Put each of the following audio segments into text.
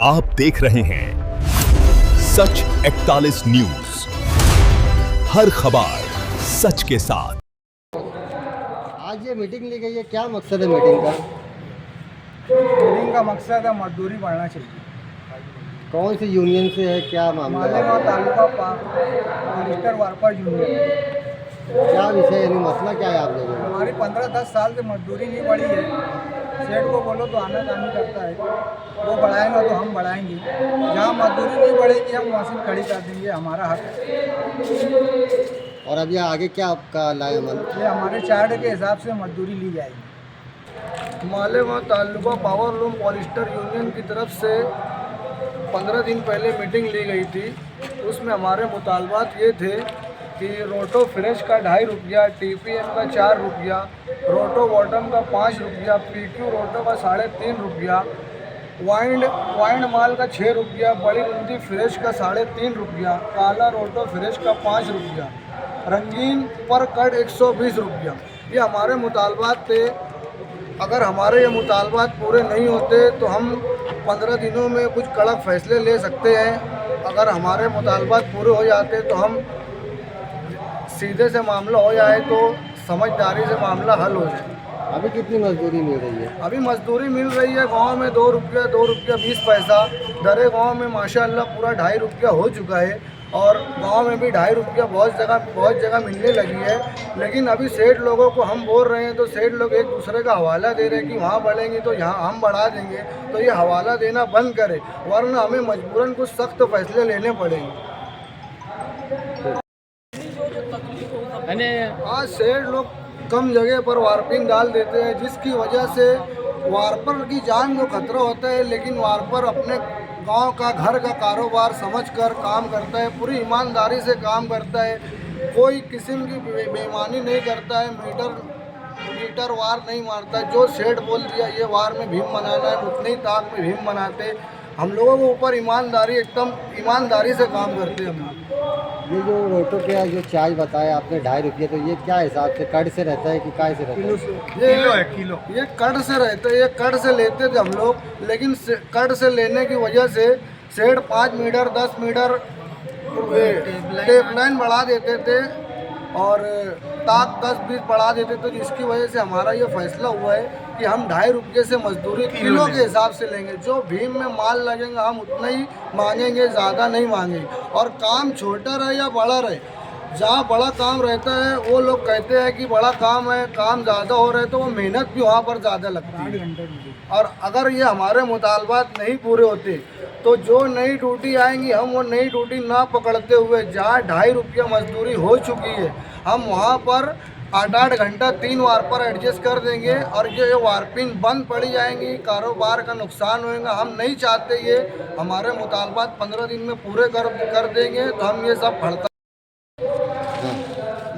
आप देख रहे हैं सच 41 न्यूज, हर खबर सच के साथ। आज ये मीटिंग ली गई है, क्या मकसद है मीटिंग का? मीटिंग का मकसद है मजदूरी बढ़ना चाहिए। कौन सी यूनियन से है, क्या मामला है? Malegaon taluka polyester worker union. क्या विषय यानी मसला क्या है आप लोगों का? हमारी 15-10 साल से मजदूरी नहीं बढ़ी है। सेठ को बोलो तो आना-जानी करता है, वो बढ़ाएंगे तो हम बढ़ाएंगे। जहाँ मजदूरी नहीं बढ़ेगी हम मशीन खड़ी कर देंगे, हमारा हक है। और अब ये आगे क्या आपका लाए अमल? ये हमारे चार्ट के हिसाब से मजदूरी ली जाएगी। Malegaon taluka power loom polyester union की तरफ से 15 दिन पहले मीटिंग ली गई थी। उसमें हमारे मुतालबात ये थे कि रोटो फ्रेश का 2.5 रुपया, TPM का 4 रुपया, रोटो बॉटम का 5 रुपया, PQ रोटो का 3.5 रुपया, वाइंड माल का 6 रुपया, बड़ी रुंदी फ्रेश का 3.5 रुपया, काला रोटो फ्रेश का 5 रुपया, रंगीन पर कट 120 रुपया। ये हमारे मुतालबात थे। अगर हमारे ये मुतालबात पूरे नहीं होते तो हम 15 दिनों में कुछ कड़क फैसले ले सकते हैं। अगर हमारे मुतालबात पूरे हो जाते तो हम सीधे से मामला हो जाए तो समझदारी से मामला हल हो जाए। अभी कितनी मजदूरी मिल रही है? अभी मजदूरी मिल रही है गांव में 2 रुपया 20 पैसा। दरे गांव में माशाल्लाह पूरा 2.5 रुपया हो चुका है और गांव में भी 2.5 रुपया बहुत जगह मिलने लगी है। लेकिन अभी सेठ लोगों को हम बोल रहे हैं तो सेठ लोग एक दूसरे का हवाला दे रहे हैं कि वहाँ बढ़ेंगे तो यहाँ हम बढ़ा देंगे। तो ये हवाला देना बंद करें, वरना हमें मजबूरन कुछ सख्त फैसले लेने पड़ेंगे। आज सेठ लोग कम जगह पर वारपिंग डाल देते हैं, जिसकी वजह से वारपर की जान को खतरा होता है। लेकिन वारपर अपने गांव का घर का कारोबार समझकर काम करता है, पूरी ईमानदारी से काम करता है, कोई किस्म की बेईमानी नहीं करता है, मीटर वार नहीं मारता है। जो सेठ बोल दिया ये वार में भीम मनाना है, उतनी ही ताक में भीम मनाते। हम लोगों के ऊपर ईमानदारी एकदम ईमानदारी से काम करते हैं हम। ये जो रोटो के जो चार्ज बताया आपने 2.5 रुपये, तो ये क्या हिसाब से कट से रहता है कि काय से रहता है? किलो ये कट से रहता है। ये कट से लेते थे हम लोग, लेकिन कट से लेने की वजह से सेठ 5 मीटर 10 मीटर टेप लाइन बढ़ा देते थे और ताक 10-20 बढ़ा देते थे, जिसकी वजह से हमारा ये फैसला हुआ है कि हम 2.5 रुपये से मजदूरी किलो के हिसाब से लेंगे। जो भीम में माल लगेगा हम उतना ही मांगेंगे, ज़्यादा नहीं मांगेंगे। और काम छोटा रहे या बड़ा रहे, जहाँ बड़ा काम रहता है वो लोग कहते हैं कि बड़ा काम है, काम ज़्यादा हो रहा है, तो वो मेहनत भी वहाँ पर ज़्यादा लगती है। और अगर ये हमारे मुतालबात नहीं पूरे होते तो जो नई ड्यूटी आएंगी हम वो नई ड्यूटी ना पकड़ते हुए, जहाँ 2.5 रुपया मजदूरी हो चुकी है, हम वहाँ पर 8-8 घंटा 3 वार पर एडजस्ट कर देंगे और ये वारपिंग बंद पड़ी जाएंगी, कारोबार का नुकसान होएगा। हम नहीं चाहते ये हमारे मुतालबात 15 दिन में पूरे कर देंगे तो हम ये सब हड़ताल।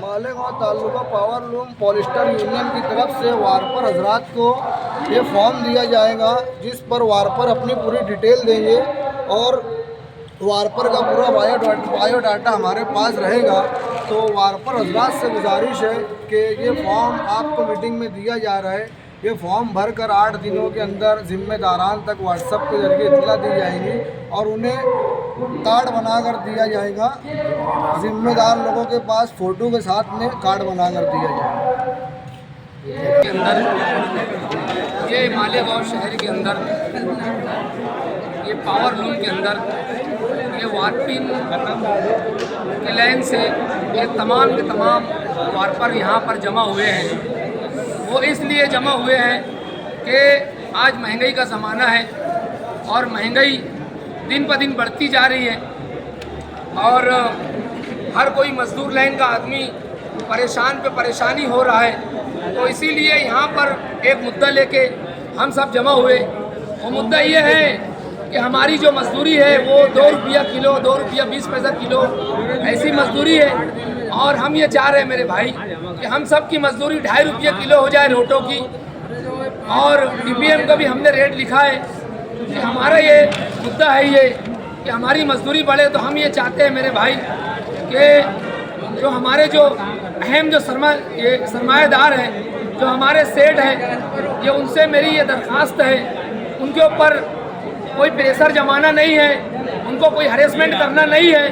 Malegaon taluka power loom polyester union की तरफ से वारपर हजरात को ये फॉर्म दिया जाएगा, जिस पर वारपर अपनी पूरी डिटेल देंगे और वारपर का पूरा बायोडाटा हमारे पास रहेगा। तो वारपर हजरात से गुजारिश है कि ये फॉर्म आपको मीटिंग में दिया जा रहा है। ये फॉर्म भरकर 8 दिनों के अंदर जिम्मेदारान तक व्हाट्सएप के जरिए इतला दी जाएगी और उन्हें कार्ड बनाकर दिया जाएगा। जिम्मेदार लोगों के पास फ़ोटो के साथ में कार्ड बनाकर दिया जाएगा। के अंदर ये मालेगांव शहर के अंदर ये पावर लूम के अंदर ये वारपिंग के लाइन से ये तमाम के तमाम वारपर यहाँ पर जमा हुए हैं। वो इसलिए जमा हुए हैं कि आज महंगाई का ज़माना है और महंगाई दिन ब दिन बढ़ती जा रही है और हर कोई मजदूर लाइन का आदमी परेशान पे परेशानी हो रहा है। तो इसीलिए यहाँ पर एक मुद्दा लेके हम सब जमा हुए। वो मुद्दा ये है कि हमारी जो मजदूरी है वो 2 रुपया किलो, 2 रुपया 20 पैसा किलो ऐसी मजदूरी है। और हम ये चाह रहे हैं मेरे भाई कि हम सब की मजदूरी 2.5 रुपया किलो हो जाए रोटो की। और TPM का भी हमने रेट लिखा है कि हमारा ये मुद्दा है ये कि हमारी मजदूरी बढ़े। तो हम ये चाहते हैं मेरे भाई कि जो हमारे जो अहम जो सरमाएदार हैं, जो हमारे सेठ हैं, ये उनसे मेरी ये दरख्वास्त है, उनके ऊपर कोई प्रेशर जमाना नहीं है, उनको कोई हरेसमेंट करना नहीं है,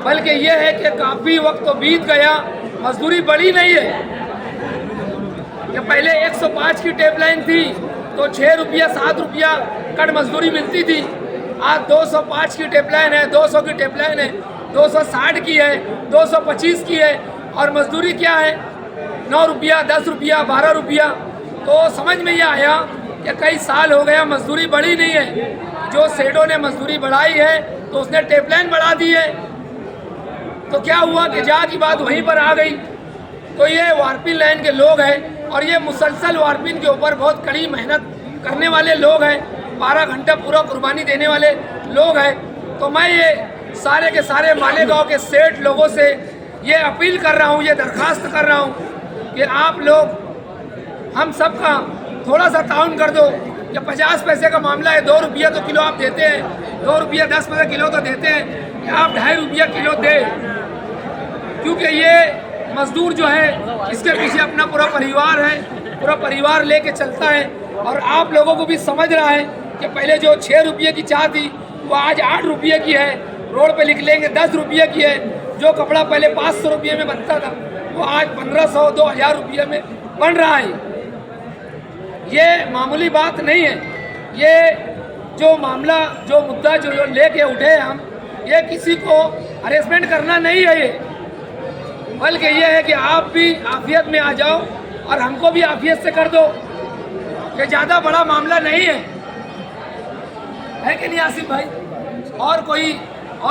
बल्कि ये है कि काफ़ी वक्त तो बीत गया, मजदूरी बढ़ी नहीं है। कि पहले 105 की टेप लाइन थी तो 6 रुपया 7 रुपया कट मजदूरी मिलती थी। आज 205 की टेप लाइन है, 200 की टेप लाइन है, 260 की है, 225 की है, और मजदूरी क्या है 9 रुपया 10 रुपया 12 रुपया। तो समझ में ये आया कि कई साल हो गया मजदूरी बढ़ी नहीं है। जो सेडो ने मजदूरी बढ़ाई है तो उसने टेप लाइन बढ़ा दी है। तो क्या हुआ कि जहाँ की बात वहीं पर आ गई। तो ये वारपिन लाइन के लोग हैं और ये मुसलसल वारपिन के ऊपर बहुत कड़ी मेहनत करने वाले लोग हैं, 12 घंटा पूरा कुर्बानी देने वाले लोग हैं। तो मैं ये सारे के सारे मालेगांव के सेठ लोगों से ये अपील कर रहा हूँ, ये दरख्वास्त कर रहा हूँ कि आप लोग हम सब का थोड़ा सा ताउन कर दो कि 50 पैसे का मामला है, 2 रुपया तो किलो आप देते हैं, 2 रुपया 10 पैसे किलो तो देते हैं, कि आप 2.5 रुपया किलो दें। क्योंकि ये मजदूर जो है इसके पीछे अपना पूरा परिवार है, पूरा परिवार लेके चलता है। और आप लोगों को भी समझ रहा है कि पहले जो 6 रुपये की चाय थी वो आज 8 रुपये की है, रोड पे लिख लेंगे 10 रुपये की है। जो कपड़ा पहले 500 रुपये में बनता था वो आज 1500-2000 रुपये में बन रहा है। ये मामूली बात नहीं है। ये जो मामला जो मुद्दा जो लेके उठे हम, ये किसी को हरेसमेंट करना नहीं है ये, बल्कि ये है कि आप भी आफियत में आ जाओ और हमको भी आफियत से कर दो। ये ज़्यादा बड़ा मामला नहीं है कि नहीं आसिफ भाई? और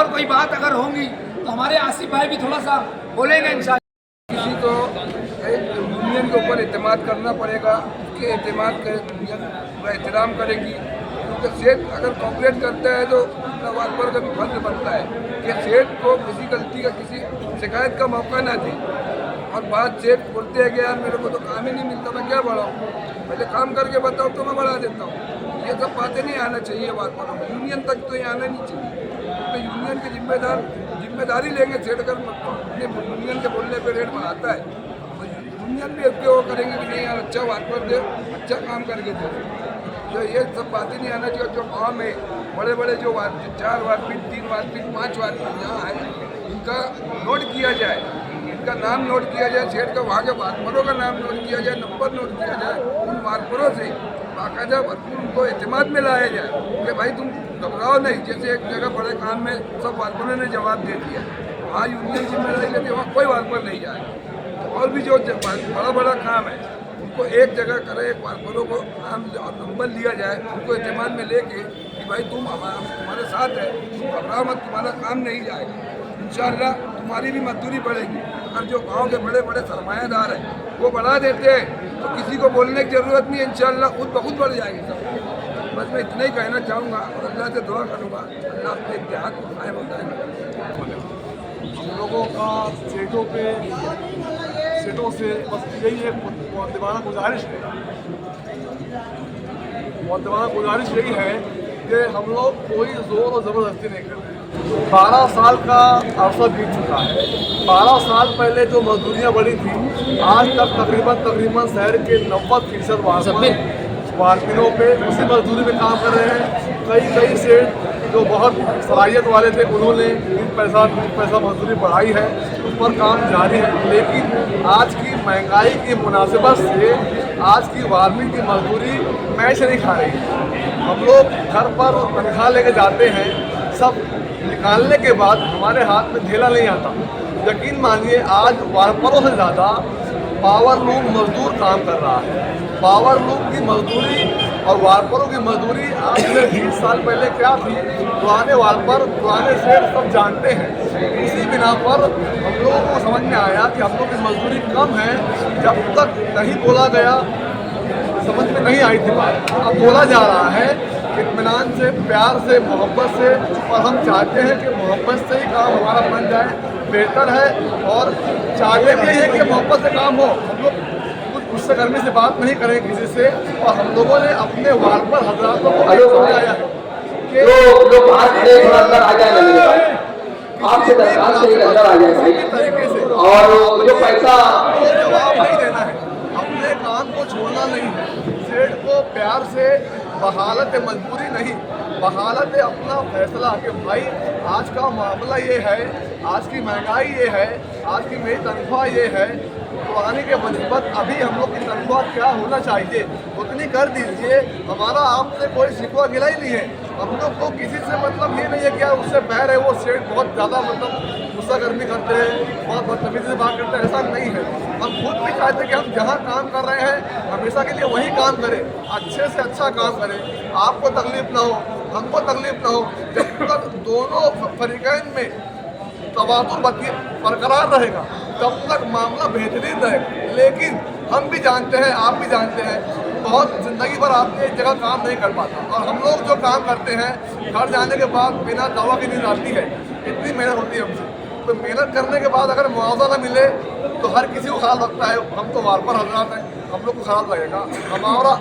कोई बात अगर होंगी तो हमारे आसिफ भाई भी थोड़ा सा बोलेंगे इंशाल्लाह। किसी को एक यूनियन के ऊपर एतमाद करना पड़ेगा, उसके एतमाद का यूनियन एहतराम करेगी। क्योंकि सेठ अगर कॉपरेट करता है तो अपना वार्पर का भी फर्ज बनता है कि सेठ को किसी गलती का किसी शिकायत का मौका ना दे। और बात सेठ बोलते हैं कि यार मेरे को तो काम ही नहीं मिलता, मैं क्या बढ़ाऊँ, पहले काम करके बताओ तो मैं बढ़ा देता हूँ। ये सब बातें नहीं आना चाहिए वार्परों में, यूनियन तक तो ये आना नहीं चाहिए। तो यूनियन के जिम्मेदारी लेंगे सेठ अगर अपने यूनियन के बोलने पर रेट बढ़ाता है तो यूनियन भी उसके वो करेंगे कि नहीं यार अच्छा वार्पर दे, अच्छा काम करके दे। तो ये सब बातें नहीं आना चाहिए। जो गाँव में बड़े बड़े जो 4 वार्पिन 3 वार्पिन 5 वार्पिन यहाँ है, इनका नोट किया जाए, इनका नाम नोट किया जाए, सेठ का वहाँ के वार्परों का नाम नोट किया जाए, नंबर नोट किया जाए, उन वार्परों से बाकायदा उनको एतमाद में लाया जाए कि भाई तुम घबराओ नहीं। जैसे एक जगह बड़े काम में सब वार्परों ने जवाब दे दिया, वहाँ यूनियन जिम्मेदारी लेती है, वहाँ कोई वार्पर नहीं जाए। और भी जो बड़ा काम है उनको एक जगह करें, एक वार्परों को नाम और नंबर लिया जाए, उनको एतमाद में लेके कि भाई तुम तुम्हारे साथ है, तुम घबराओ मत, तुम्हारा काम नहीं जाएगा, इंशाअल्लाह तुम्हारी भी मजदूरी बढ़ेगी। अगर जो गांव के बड़े बड़े सरमायादार हैं वो बढ़ा देते हैं तो किसी को बोलने की ज़रूरत नहीं है, इंशाअल्लाह खुद ब खुद बढ़ जाएगी सब। बस मैं इतना ही कहना चाहूँगा और अल्लाह से दुआ करूँगा अल्लाह अपने इत्तेहाद को कायम बताएगा। हम लोगों का सेठों से बस यही एक मुक़द्दमाना गुजारिश है, मुक़द्दमाना गुजारिश यही है कि हम लोग कोई ज़ोर और ज़बरदस्ती नहीं कर रहे। 12 साल का अरसा बीत चुका है। 12 साल पहले जो मजदूरियाँ बढ़ी थी, आज तक तकरीबन शहर के 90% वार्पिनों पे उसी मजदूरी में काम कर रहे हैं। कई सेठ जो बहुत सलाहियत वाले थे उन्होंने 20 पैसा मजदूरी बढ़ाई है, उस पर काम जारी है। लेकिन आज की महंगाई की मुनासिबत से आज की वार्पिन की मजदूरी मैच नहीं खा रही है। हम लोग घर पर तनख्वाह लेके जाते हैं, सब निकालने के बाद हमारे हाथ में ढेला नहीं आता। यकीन मानिए आज वार्परों से ज़्यादा पावर लूम मजदूर काम कर रहा है। पावर लूम की मजदूरी और वार्परों की मजदूरी आज से 20 साल पहले क्या थी, पुराने वार्पर पुराने सेठ सब जानते हैं। इसी बिना पर हम लोगों को समझ में आया कि हम लोग की मजदूरी कम है। जब तक नहीं बोला गया समझ में नहीं आई थी बात, अब बोला जा रहा है इत्मीनान से, प्यार से, मोहब्बत से। और हम चाहते हैं कि मोहब्बत से ही काम हमारा बन जाए, बेहतर है। और चाहते भी है कि मोहब्बत से काम हो। हम लोग कुछ गुस्से करने से बात नहीं करें किसी से। और हम लोगों ने अपने वार्पर हजरातों को समझाया है कि आपसे दरखास्त है अंदर आ जाए भाई, और जो पैसा जवाब नहीं देना है, अपने काम को छोड़ना नहीं है। सेठ को प्यार से बहालत मजबूरी नहीं, बहालत अपना फैसला कि भाई आज का मामला ये है, आज की महंगाई ये है, आज की मेरी तनख्वाह ये है, पुराने के बनस्बत अभी हम लोग की तनख्वाह क्या होना चाहिए उतनी कर दीजिए। हमारा आपसे कोई शिकवा गिला ही नहीं है, हम लोग को किसी से मतलब ये नहीं है कि यार उससे बैर है, वो सेठ बहुत ज़्यादा मतलब गुस्सा गर्मी करते हैं, बहुत बदतमीजी से बात करते हैं, ऐसा नहीं है। हम खुद भी चाहते हैं कि हम जहाँ काम कर रहे हैं हमेशा के लिए वही काम करें, अच्छे से अच्छा काम करें, आपको तकलीफ ना हो, हमको तकलीफ ना हो। जब तक दोनों फरीकैन में तवातुर बरकरार रहेगा तब तक मामला बेहतरीन रहेगा। लेकिन हम भी जानते हैं, आप भी जानते हैं, बहुत ज़िंदगी भर आपने एक जगह काम नहीं कर पाता, और हम लोग जो काम करते हैं घर जाने के बाद बिना दवा की नींद आती है, इतनी मेहनत होती है हमसे। तो मेहनत करने के बाद अगर मुआवजा ना मिले तो हर किसी को खराब लगता है। हम तो वार पर हजरात हैं, हम लोग को खराब लगेगा।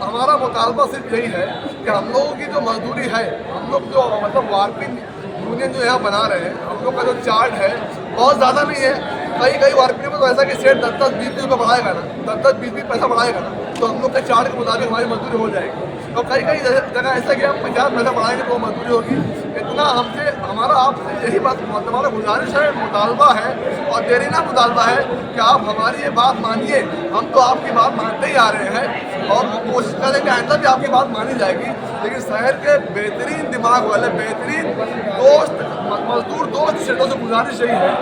हमारा मुतालबा सिर्फ यही है कि हम लोगों की जो मजदूरी है, हम लोग जो मतलब वारपिन यूनियन जो यहाँ बना रहे हैं, हम लोग का जो चार्ट है बहुत ज़्यादा नहीं है। कई वारपिन में तो ऐसा कि सेठ 10-20 रुपये बढ़ाएगा ना, 10-20 पैसा बढ़ाएगा ना, तो हम लोग के चार्ट के मुताबिक हमारी मजदूरी हो जाएगी। और कई जगह ऐसा कि हम 50 पैसा बढ़ाएंगे तो मजदूरी होगी। इतना हमसे हमारा आपसे यही बात हमारा गुजारिश है, मुतालबा है और देरीना मुतालबा है कि आप हमारी ये बात मानिए। हम तो आपकी बात मानते ही आ रहे हैं और कोशिश करेंगे आइंदा भी आपकी बात मानी जाएगी। लेकिन शहर के बेहतरीन दिमाग वाले, बेहतरीन दोस्त, मजदूर दोस्त सेठों से गुजारिश यही है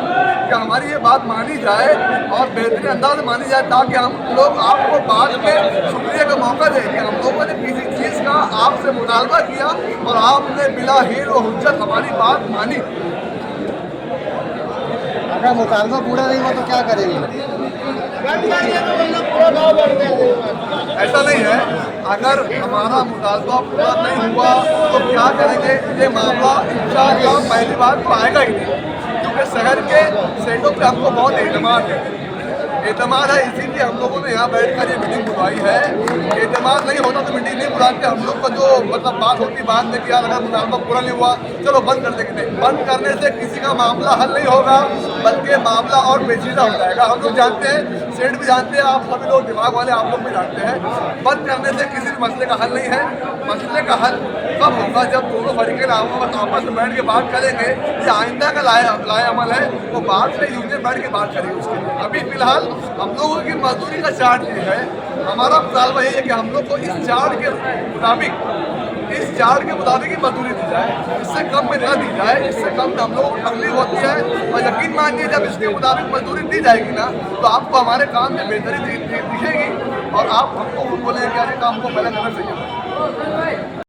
कि हमारी ये बात मानी जाए और बेहतरीन अंदाज में मानी जाए, ताकि हम लोग आपको बाद में शुक्रिया का मौका दें कि हम लोगों ने किसी चीज़ का आपसे मुतालबा किया और आपने बिला हीर और हुज्जत हमारी बात मानी। अगर मुतालबा पूरा नहीं हुआ तो क्या करेंगे? ऐसा नहीं है, अगर हमारा मुतालबा पूरा नहीं हुआ तो क्या करेंगे, ये मामला इंशाअल्लाह पहली बार तो आएगा ही नहीं, क्योंकि शहर के सेठों पे हमको बहुत एतमाद है। इसीलिए हम लोगों ने यहाँ बैठकर ये मीटिंग बुलाई है। एतमाद नहीं होता तो मीटिंग नहीं बुलाते। हम लोग का जो मतलब बात होती बाद में कि यार अगर मुतालबा पूरा नहीं हुआ चलो बंद कर देंगे, नहीं, बंद करने से किसी का मामला हल नहीं होगा, बल्कि मामला और पेचीदा हो जाएगा। हम लोग जानते हैं, सेठ भी जानते हैं, आप सभी लोग दिमाग वाले आप लोग भी जानते हैं, बंद करने से किसी भी मसले का हल नहीं है। मसले का हल कब होगा, जब दोनों फरीकें आपस में बैठ के बात करेंगे। ये आइंदा का लाए अमल है, वो बाद में यूनियन बैठ के बात करेंगे उसके लिए। अभी फिलहाल हम लोगों की मजदूरी का चार्ट ये है। हमारा मुतालबा ये है कि हम लोग को इस चार्ट के मुताबिक ही मजदूरी दी जाए, इससे कम में ना दी जाए। इससे कम में हम लोगों को तकलीफ होती है, और यकीन मानिए जब इसके मुताबिक मजदूरी दी जाएगी ना तो आपको हमारे काम में बेहतरी दिखेगी और आप हमको खुद बोलेंगे कि यार काम को पहले करना चाहिए।